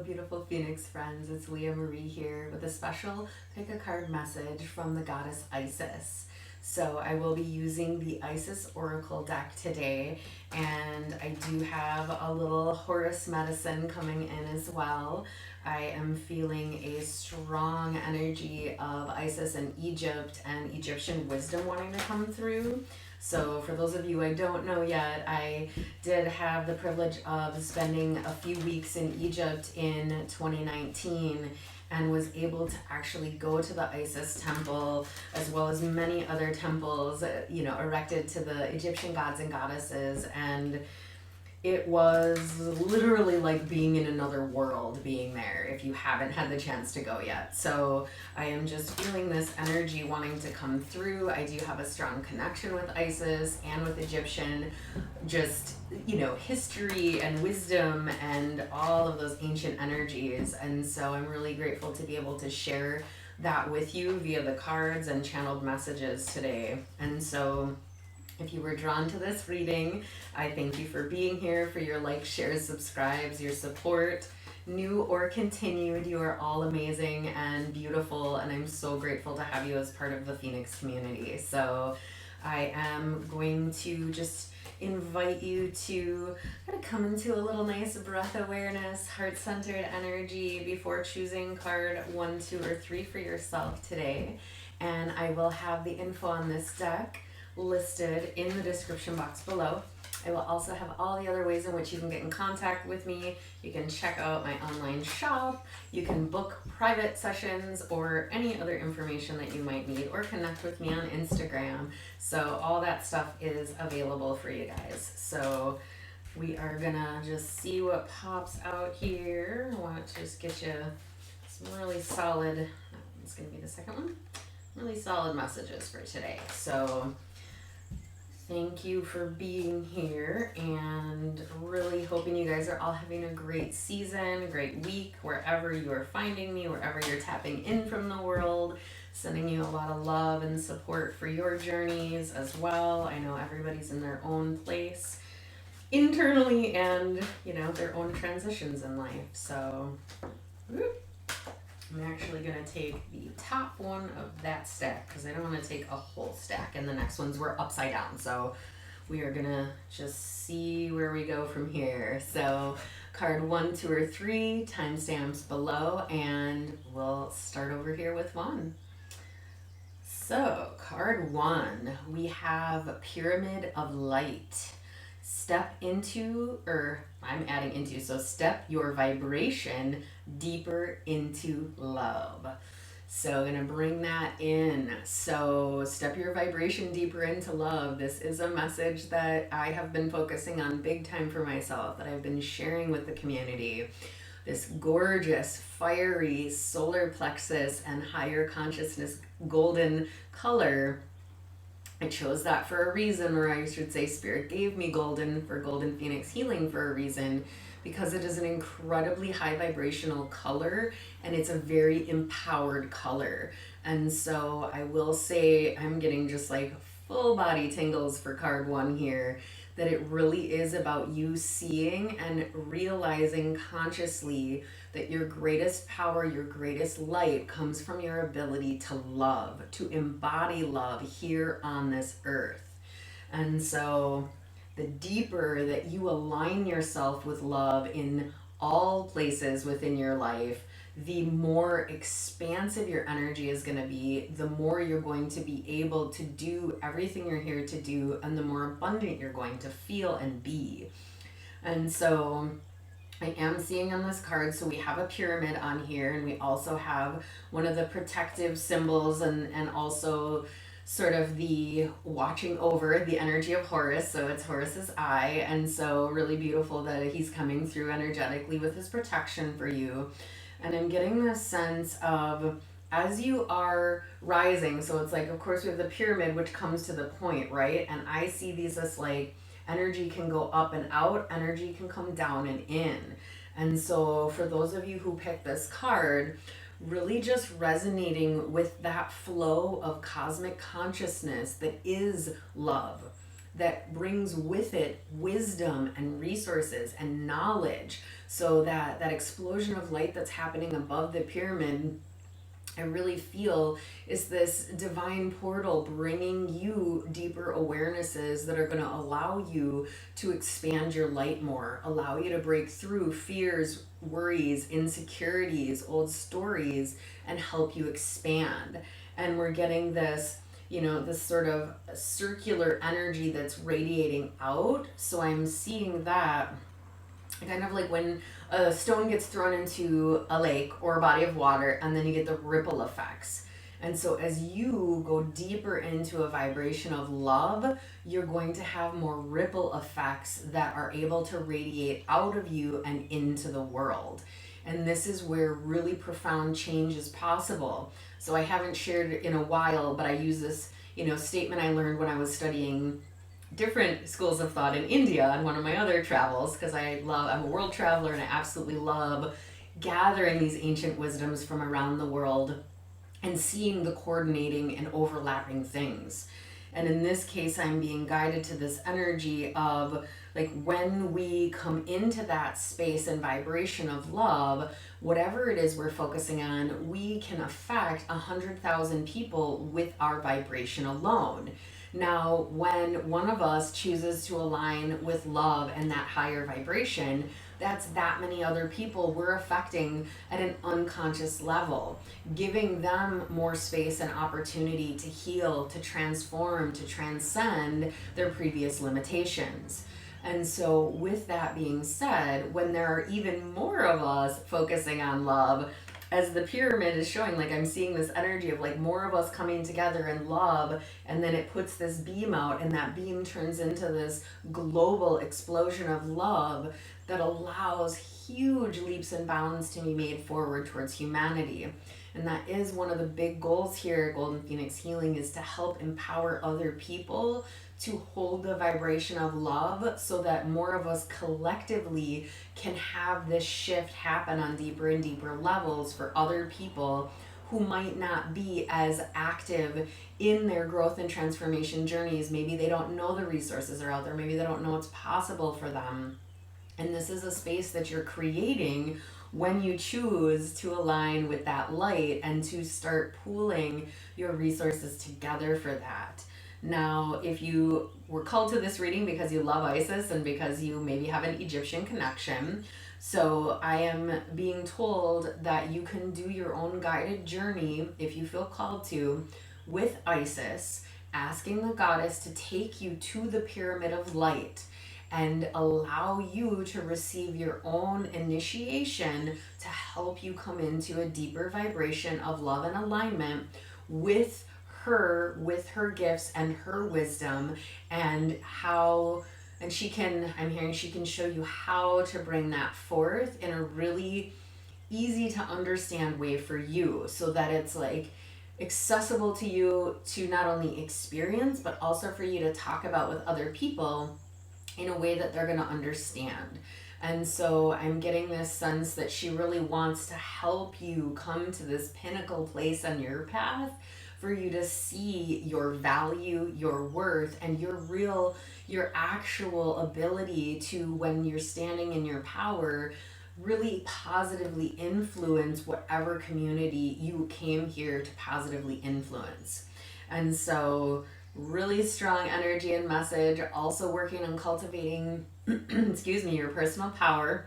beautiful Phoenix friends. It's LeahMarie here with a special pick a card message from the goddess Isis. So I will be using the Isis Oracle deck today, and I do have a little Horus medicine coming in as well. I am feeling a strong energy of Isis and Egypt and Egyptian wisdom wanting to come through. So for those of you I don't know yet, I did have the privilege of spending a few weeks in Egypt in 2019 and was able to actually go to the Isis temple as well as many other temples, erected to the Egyptian gods and goddesses. And it was literally like being in another world being there if you haven't had the chance to go yet. So I am just feeling this energy wanting to come through. I do have a strong connection with Isis and with Egyptian, just, history and wisdom and all of those ancient energies. And so I'm really grateful to be able to share that with you via the cards and channeled messages today. And so if you were drawn to this reading, I thank you for being here, for your likes, shares, subscribes, your support. New or continued, you are all amazing and beautiful, and I'm so grateful to have you as part of the Phoenix community. So I am going to just invite you to kind of come into a little nice breath awareness, heart-centered energy before choosing card 1, 2, or 3 for yourself today. And I will have the info on this deck listed in the description box below. I will also have all the other ways in which you can get in contact with me. You can check out my online shop, you can book private sessions or any other information that you might need, or connect with me on Instagram. So all that stuff is available for you guys. So we are gonna just see what pops out here. I want to just get you some really solid, it's gonna be the second one, really solid messages for today. So thank you for being here, and really hoping you guys are all having a great season, great week, wherever you are finding me, wherever you're tapping in from the world. Sending you a lot of love and support for your journeys as well. I know everybody's in their own place internally and, their own transitions in life. So, I'm actually going to take the top one of that stack because I don't want to take a whole stack, and the next ones were upside down. So we are going to just see where we go from here. So card 1, 2, or 3, timestamps below, and we'll start over here with 1. So card 1, we have Pyramid of Light. Step into, or I'm adding into, so step your vibration deeper into love. So I'm going to bring that in. So step your vibration deeper into love. This is a message that I have been focusing on big time for myself, that I've been sharing with the community. This gorgeous, fiery solar plexus and higher consciousness golden color. I chose that for a reason, or I should say Spirit gave me golden for Golden Phoenix Healing for a reason, because it is an incredibly high vibrational color and it's a very empowered color. And so I will say I'm getting just like full body tingles for card 1 here, that it really is about you seeing and realizing consciously that your greatest power, your greatest light comes from your ability to love, to embody love here on this earth. And so the deeper that you align yourself with love in all places within your life, the more expansive your energy is going to be, the more you're going to be able to do everything you're here to do, and the more abundant you're going to feel and be. And so I am seeing on this card, so we have a pyramid on here, and we also have one of the protective symbols, and also sort of the watching over the energy of Horus. So it's Horus's eye, and so really beautiful that he's coming through energetically with his protection for you. And I'm getting this sense of, as you are rising, so it's like, of course we have the pyramid, which comes to the point, right? And I see these as like, energy can go up and out, energy can come down and in. And so for those of you who picked this card, really just resonating with that flow of cosmic consciousness that is love, that brings with it wisdom and resources and knowledge. So that explosion of light that's happening above the pyramid, I really feel, is this divine portal bringing you deeper awarenesses that are going to allow you to expand your light more, allow you to break through fears, worries, insecurities, old stories, and help you expand. And we're getting this, this sort of circular energy that's radiating out. So I'm seeing that kind of like when a stone gets thrown into a lake or a body of water, and then you get the ripple effects. And so as you go deeper into a vibration of love, you're going to have more ripple effects that are able to radiate out of you and into the world. And this is where really profound change is possible. So I haven't shared it in a while, but I use this, statement I learned when I was studying different schools of thought in India on one of my other travels, because I'm a world traveler and I absolutely love gathering these ancient wisdoms from around the world and seeing the coordinating and overlapping things. And in this case, I'm being guided to this energy of like when we come into that space and vibration of love, whatever it is we're focusing on, we can affect 100,000 people with our vibration alone. Now, when one of us chooses to align with love and that higher vibration, that's that many other people we're affecting at an unconscious level, giving them more space and opportunity to heal, to transform, to transcend their previous limitations. And so, with that being said, when there are even more of us focusing on love, as the pyramid is showing, like I'm seeing this energy of like more of us coming together in love, and then it puts this beam out, and that beam turns into this global explosion of love that allows huge leaps and bounds to be made forward towards humanity. And that is one of the big goals here at Golden Phoenix Healing, is to help empower other people to hold the vibration of love so that more of us collectively can have this shift happen on deeper and deeper levels for other people who might not be as active in their growth and transformation journeys. Maybe they don't know the resources are out there. Maybe they don't know what's possible for them. And this is a space that you're creating when you choose to align with that light and to start pooling your resources together for that. Now, if you were called to this reading because you love Isis and because you maybe have an Egyptian connection, so I am being told that you can do your own guided journey if you feel called to with Isis, asking the goddess to take you to the pyramid of light and allow you to receive your own initiation to help you come into a deeper vibration of love and alignment with her gifts and her wisdom, and I'm hearing she can show you how to bring that forth in a really easy to understand way for you, so that it's like accessible to you to not only experience but also for you to talk about with other people in a way that they're going to understand. And so I'm getting this sense that she really wants to help you come to this pinnacle place on your path, for you to see your value, your worth, and your actual ability to, when you're standing in your power, really positively influence whatever community you came here to positively influence. And so really strong energy and message, also working on cultivating your personal power.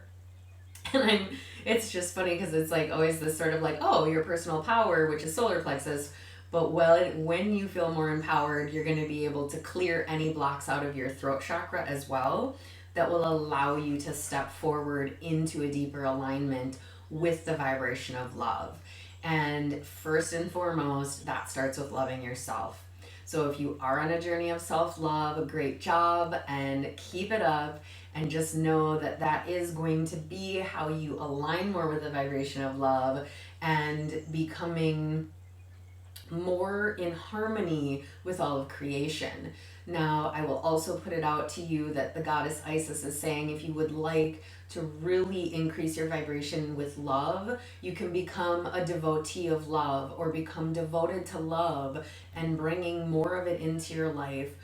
And it's just funny because it's like always this sort of like, oh, your personal power, which is solar plexus. But when you feel more empowered, you're going to be able to clear any blocks out of your throat chakra as well, that will allow you to step forward into a deeper alignment with the vibration of love. And first and foremost, that starts with loving yourself. So if you are on a journey of self-love, great job, and keep it up. And just know that that is going to be how you align more with the vibration of love and becoming more in harmony with all of creation. Now, I will also put it out to you that the goddess Isis is saying, if you would like to really increase your vibration with love, you can become a devotee of love, or become devoted to love and bringing more of it into your life,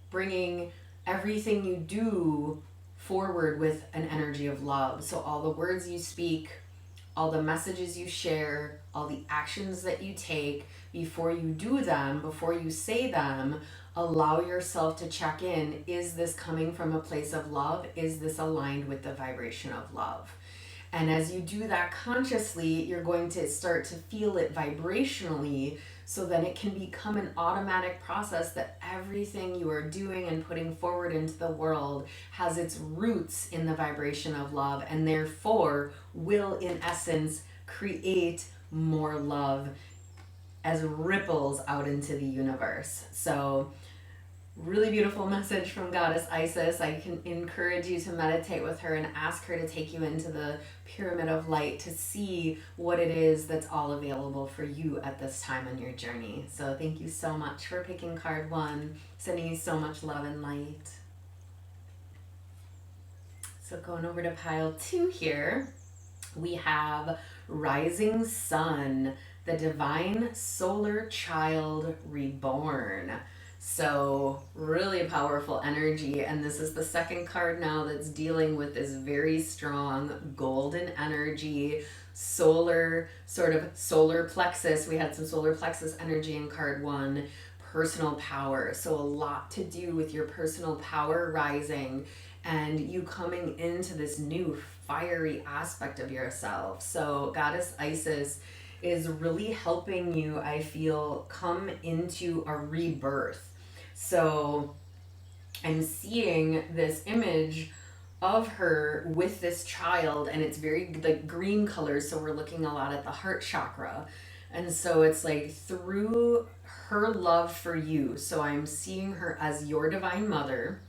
bringing everything you do forward with an energy of love. So all the words you speak, all the messages you share, all the actions that you take, before you do them, before you say them, allow yourself to check in. Is this coming from a place of love? Is this aligned with the vibration of love? And as you do that consciously, you're going to start to feel it vibrationally, so then it can become an automatic process that everything you are doing and putting forward into the world has its roots in the vibration of love, and therefore will, in essence, create more love as ripples out into the universe. So really beautiful message from Goddess Isis. I can encourage you to meditate with her and ask her to take you into the pyramid of light to see what it is that's all available for you at this time on your journey. So thank you so much for picking card 1. Sending you so much love and light. So going over to pile 2 here, we have Rising Sun, the Divine Solar Child Reborn. So really powerful energy, and this is the second card now that's dealing with this very strong golden energy, solar, sort of solar plexus. We had some solar plexus energy in card 1, personal power. So a lot to do with your personal power rising and you coming into this new fiery aspect of yourself. So Goddess Isis is really helping you, I feel, come into a rebirth. So I'm seeing this image of her with this child, and it's very like green colors, so we're looking a lot at the heart chakra. And so it's like through her love for you. So I'm seeing her as your divine mother,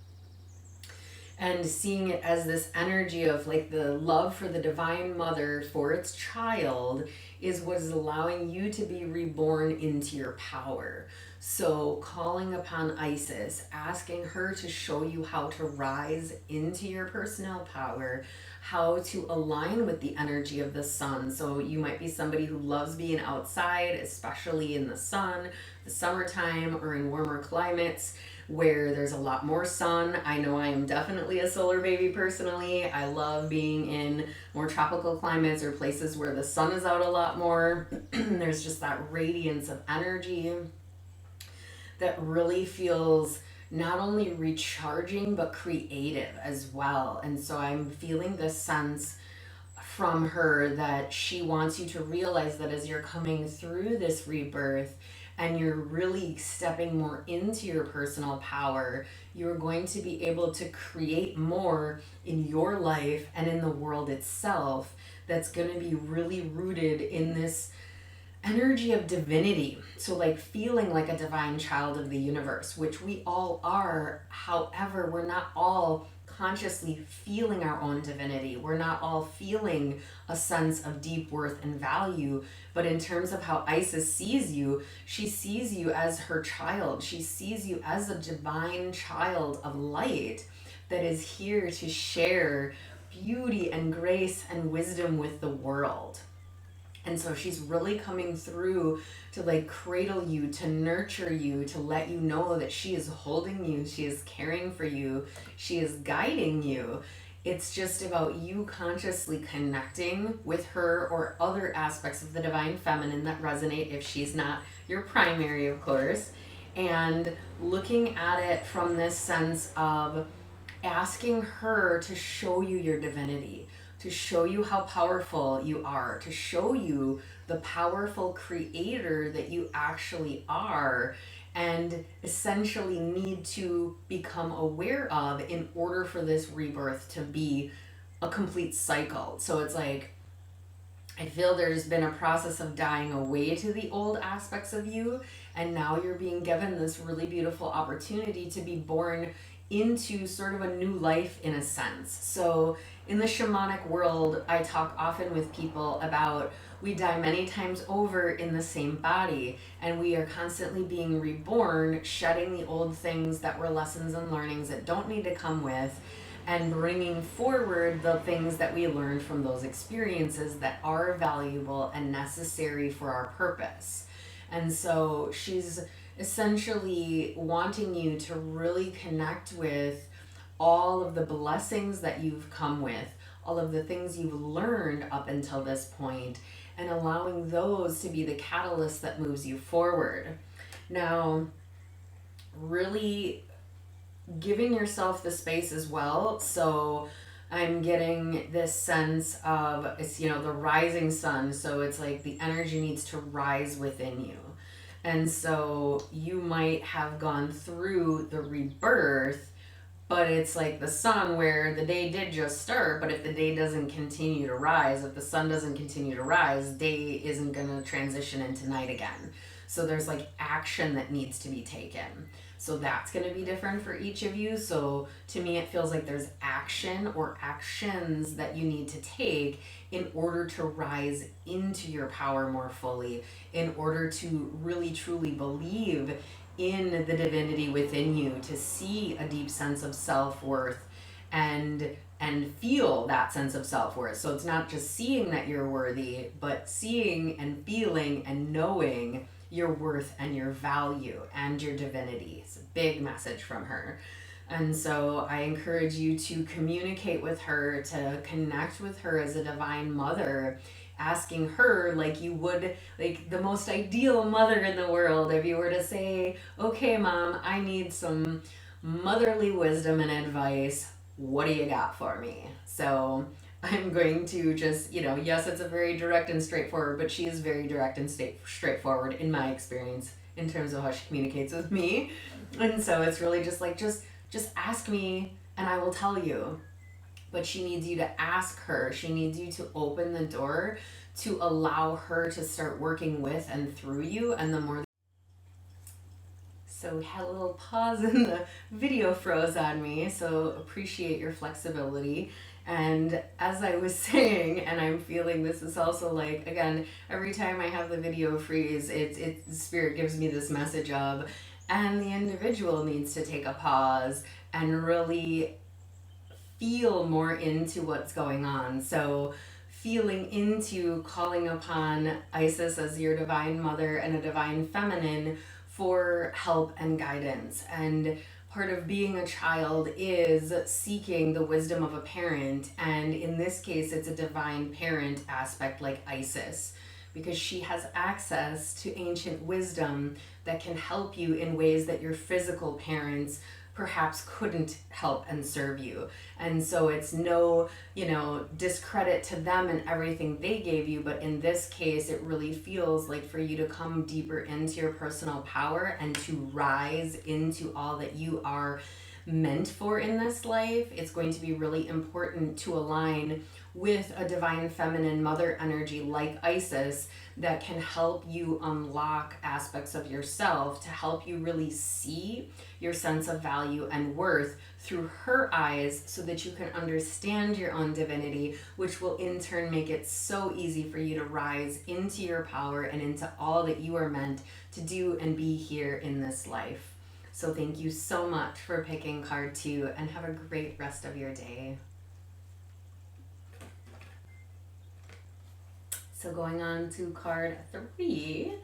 and seeing it as this energy of like the love for the divine mother for its child is what is allowing you to be reborn into your power. So calling upon Isis, asking her to show you how to rise into your personal power, how to align with the energy of the sun. So you might be somebody who loves being outside, especially in the sun, the summertime, or in warmer climates where there's a lot more sun. I know I am definitely a solar baby personally. I love being in more tropical climates or places where the sun is out a lot more. There's just that radiance of energy that really feels not only recharging but creative as well. And so I'm feeling this sense from her that she wants you to realize that as you're coming through this rebirth and you're really stepping more into your personal power, you're going to be able to create more in your life and in the world itself that's going to be really rooted in this energy of divinity. So like feeling like a divine child of the universe, which we all are. However, we're not all consciously feeling our own divinity. We're not all feeling a sense of deep worth and value. But in terms of how Isis sees you, she sees you as her child. She sees you as a divine child of light that is here to share beauty and grace and wisdom with the world. And so she's really coming through to like cradle you, to nurture you, to let you know that she is holding you, she is caring for you, she is guiding you. It's just about you consciously connecting with her or other aspects of the divine feminine that resonate if she's not your primary, of course, and looking at it from this sense of asking her to show you your divinity, to show you how powerful you are, to show you the powerful creator that you actually are, and essentially need to become aware of in order for this rebirth to be a complete cycle. So it's like, I feel there's been a process of dying away to the old aspects of you, and now you're being given this really beautiful opportunity to be born into sort of a new life in a sense. So in the shamanic world, I talk often with people about we die many times over in the same body, and we are constantly being reborn, shedding the old things that were lessons and learnings that don't need to come with, and bringing forward the things that we learned from those experiences that are valuable and necessary for our purpose. And so she's essentially wanting you to really connect with all of the blessings that you've come with, all of the things you've learned up until this point, and allowing those to be the catalyst that moves you forward. Now, really giving yourself the space as well. So I'm getting this sense of it's, the rising sun. So it's like the energy needs to rise within you. And so you might have gone through the rebirth, but it's like the sun where the day did just start, but if the day doesn't continue to rise, if the sun doesn't continue to rise, day isn't going to transition into night again. So there's like action that needs to be taken. So that's going to be different for each of you. So to me, it feels like there's action or actions that you need to take in order to rise into your power more fully, in order to really truly believe in the divinity within you, to see a deep sense of self-worth and feel that sense of self-worth. So it's not just seeing that you're worthy, but seeing and feeling and knowing your worth and your value and your divinity. It's a big message from her. And so I encourage you to communicate with her, to connect with her as a divine mother, asking her like you would like the most ideal mother in the world. If you were to say, okay, mom, I need some motherly wisdom and advice, what do you got for me? So I'm going to just, yes, it's a very direct and straightforward, but she is very direct and straightforward in my experience in terms of how she communicates with me. And so it's really just like, just ask me and I will tell you. But she needs you to ask her. She needs you to open the door to allow her to start working with and through you. And the more. So we had a little pause and the video froze on me. So appreciate your flexibility. And as I was saying, and I'm feeling this is also like, again, every time I have the video freeze, spirit gives me this message of, and the individual needs to take a pause and really feel more into what's going on. So feeling into calling upon Isis as your divine mother and a divine feminine for help and guidance. And part of being a child is seeking the wisdom of a parent. And in this case, it's a divine parent aspect like Isis, because she has access to ancient wisdom that can help you in ways that your physical parents perhaps couldn't help and serve you. And so it's no, discredit to them and everything they gave you, but in this case, it really feels like for you to come deeper into your personal power and to rise into all that you are meant for in this life. It's going to be really important to align with a divine feminine mother energy like Isis that can help you unlock aspects of yourself to help you really see your sense of value and worth through her eyes so that you can understand your own divinity, which will in turn make it so easy for you to rise into your power and into all that you are meant to do and be here in this life. So thank you so much for picking card 2 and have a great rest of your day. So going on to card 3,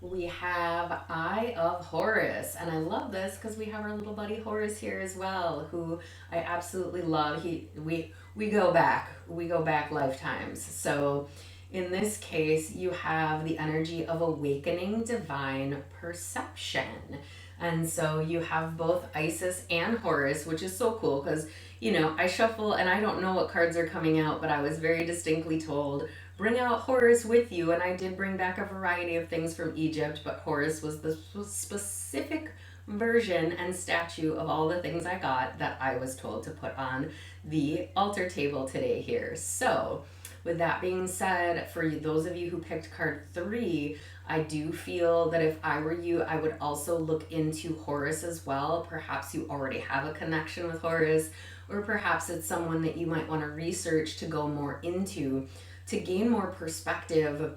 we have Eye of Horus. And I love this because we have our little buddy Horus here as well, who I absolutely love. We go back lifetimes. So in this case, you have the energy of awakening divine perception. And so you have both Isis and Horus, which is so cool because, I shuffle and I don't know what cards are coming out, but I was very distinctly told, bring out Horus with you. And I did bring back a variety of things from Egypt, but Horus was the specific version and statue of all the things I got that I was told to put on the altar table today here. So with that being said, for those of you who picked card 3, I do feel that if I were you, I would also look into Horus as well. Perhaps you already have a connection with Horus, or perhaps it's someone that you might want to research to go more into to gain more perspective.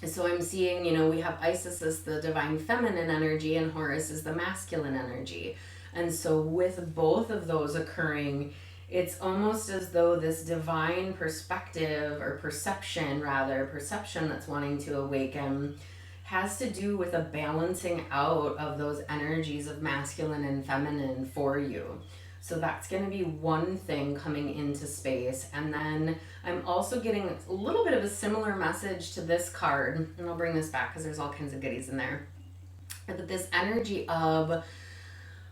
So I'm seeing, we have Isis as the divine feminine energy and Horus is the masculine energy. And so with both of those occurring, it's almost as though this divine perspective or perception that's wanting to awaken has to do with a balancing out of those energies of masculine and feminine for you. So that's going to be one thing coming into space. And then I'm also getting a little bit of a similar message to this card. And I'll bring this back because there's all kinds of goodies in there. But this energy of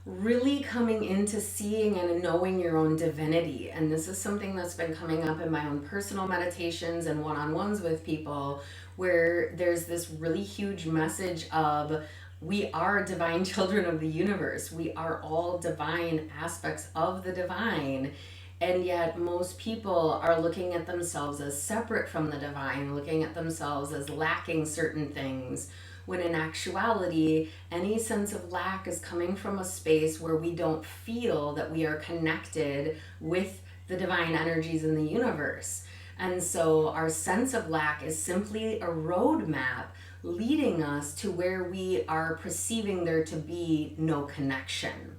really coming into seeing and knowing your own divinity. And this is something that's been coming up in my own personal meditations and one-on-ones with people, where there's this really huge message of we are divine children of the universe. We are all divine aspects of the divine. And yet most people are looking at themselves as separate from the divine, looking at themselves as lacking certain things, when in actuality, any sense of lack is coming from a space where we don't feel that we are connected with the divine energies in the universe. And so our sense of lack is simply a roadmap leading us to where we are perceiving there to be no connection.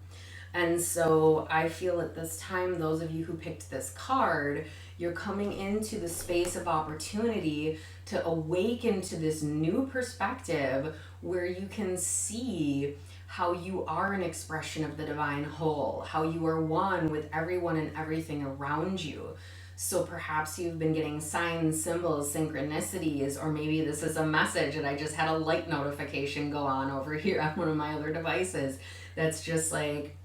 And so I feel at this time, those of you who picked this card, you're coming into the space of opportunity to awaken to this new perspective where you can see how you are an expression of the divine whole, how you are one with everyone and everything around you. So perhaps you've been getting signs, symbols, synchronicities, or maybe this is a message and I just had a light notification go on over here on one of my other devices that's just like,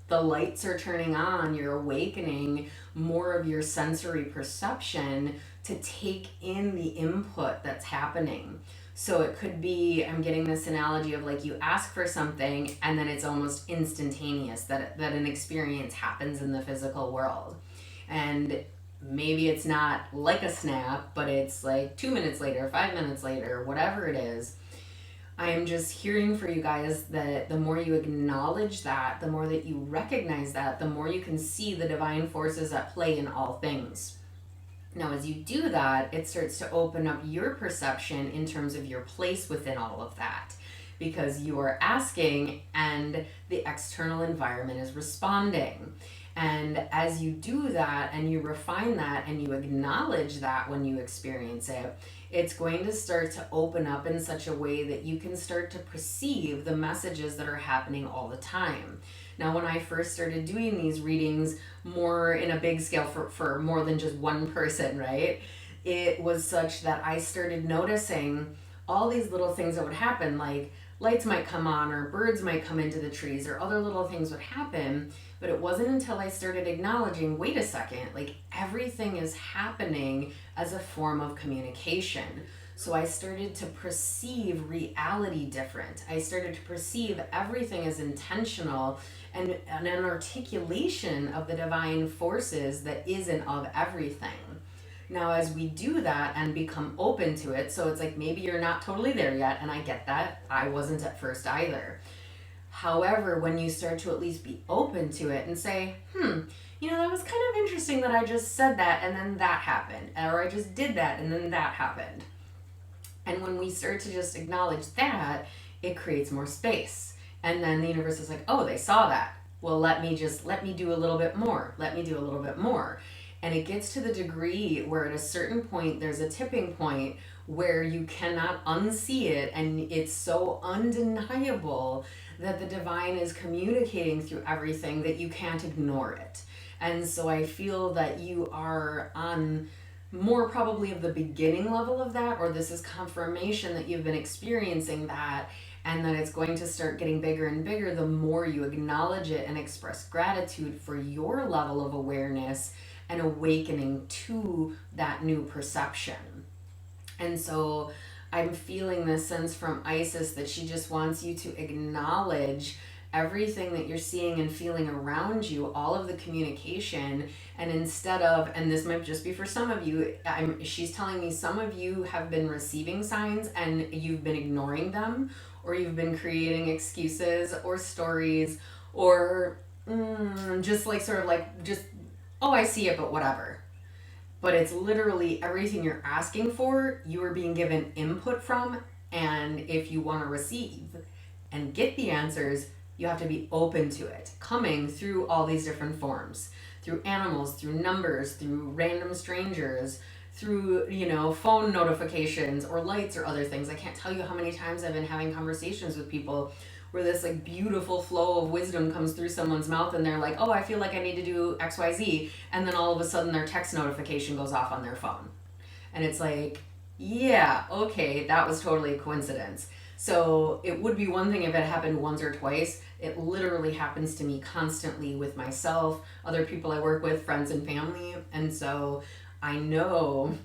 the lights are turning on, you're awakening more of your sensory perception to take in the input that's happening. So it could be, I'm getting this analogy of like you ask for something and then it's almost instantaneous that an experience happens in the physical world. And maybe it's not like a snap, but it's like 2 minutes later, 5 minutes later, whatever it is. I am just hearing for you guys that the more you acknowledge that, the more that you recognize that, the more you can see the divine forces at play in all things. Now, as you do that, it starts to open up your perception in terms of your place within all of that, because you are asking and the external environment is responding. And as you do that and you refine that and you acknowledge that when you experience it, it's going to start to open up in such a way that you can start to perceive the messages that are happening all the time. Now, when I first started doing these readings more in a big scale for more than just one person, right? It was such that I started noticing all these little things that would happen, like lights might come on or birds might come into the trees or other little things would happen. But it wasn't until I started acknowledging, wait a second, like everything is happening as a form of communication. So I started to perceive reality different. I started to perceive everything as intentional and an articulation of the divine forces that is and of everything. Now, as we do that and become open to it, so it's like maybe you're not totally there yet, and I get that. I wasn't at first either. However, when you start to at least be open to it and say, that was kind of interesting that I just said that and then that happened, or I just did that and then that happened. And when we start to just acknowledge that, it creates more space. And then the universe is like, oh, they saw that. Well, let me do a little bit more. Let me do a little bit more. And it gets to the degree where at a certain point, there's a tipping point where you cannot unsee it. And it's so undeniable that the divine is communicating through everything that you can't ignore it. And so I feel that you are on more probably of the beginning level of that, or this is confirmation that you've been experiencing that, and that it's going to start getting bigger and bigger the more you acknowledge it and express gratitude for your level of awareness and awakening to that new perception. And so I'm feeling this sense from Isis that she just wants you to acknowledge everything that you're seeing and feeling around you, all of the communication, and instead of, and this might just be for some of you, she's telling me some of you have been receiving signs and you've been ignoring them, or you've been creating excuses or stories, or just like sort of like just, oh, I see it, but whatever. But it's literally everything you're asking for, you are being given input from, and if you want to receive and get the answers, you have to be open to it, coming through all these different forms, through animals, through numbers, through random strangers, through, you know, phone notifications or lights or other things. I can't tell you how many times I've been having conversations with people where this like beautiful flow of wisdom comes through someone's mouth and they're like, oh, I feel like I need to do XYZ. And then all of a sudden their text notification goes off on their phone. And it's like, yeah, okay, that was totally a coincidence. So it would be one thing if it happened once or twice. It literally happens to me constantly with myself, other people I work with, friends and family. And so I know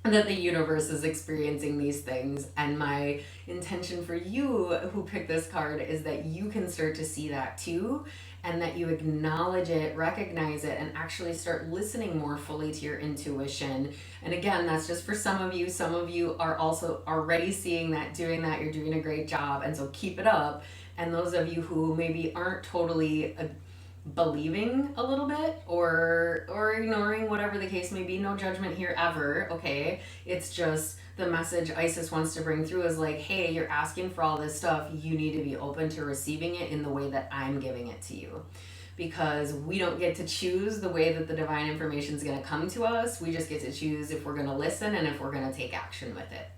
that the universe is experiencing these things. And my intention for you who picked this card is that you can start to see that too, and that you acknowledge it, recognize it, and actually start listening more fully to your intuition. And again, that's just for some of you. Some of you are also already seeing that, doing that. You're doing a great job. And so keep it up. And those of you who maybe aren't totally believing a little bit or ignoring, whatever the case may be, no judgment here ever, okay? It's just the message Isis wants to bring through is like, hey, you're asking for all this stuff, you need to be open to receiving it in the way that I'm giving it to you, because we don't get to choose the way that the divine information is going to come to us. We just get to choose if we're going to listen and if we're going to take action with it.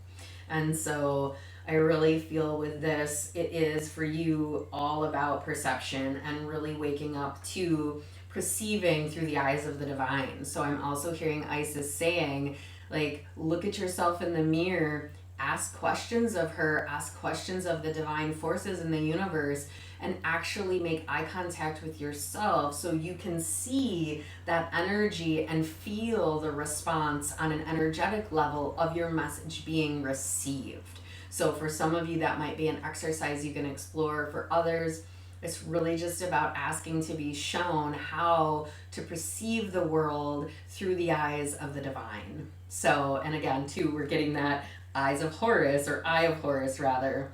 And so I really feel with this, it is for you all about perception and really waking up to perceiving through the eyes of the divine. So I'm also hearing Isis saying, like, look at yourself in the mirror, ask questions of her, ask questions of the divine forces in the universe, and actually make eye contact with yourself so you can see that energy and feel the response on an energetic level of your message being received. So for some of you, that might be an exercise you can explore. For others, it's really just about asking to be shown how to perceive the world through the eyes of the divine. So, and again, too, we're getting that eyes of Horus, or eye of Horus rather,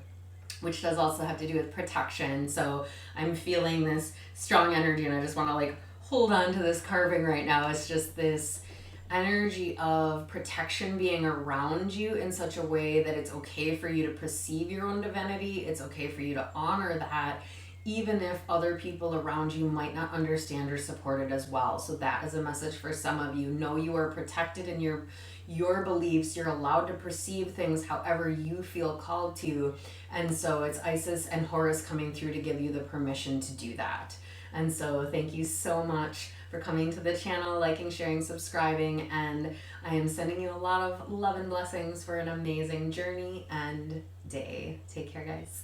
which does also have to do with protection. So I'm feeling this strong energy and I just want to like hold on to this carving right now. It's just this energy of protection being around you in such a way that it's okay for you to perceive your own divinity. It's okay for you to honor that, even if other people around you might not understand or support it as well. So that is a message for some of you. Know you are protected in your beliefs. You're allowed to perceive things however you feel called to. And so it's Isis and Horus coming through to give you the permission to do that. And so thank you so much for coming to the channel, liking, sharing, subscribing, and I am sending you a lot of love and blessings for an amazing journey and day. Take care, guys.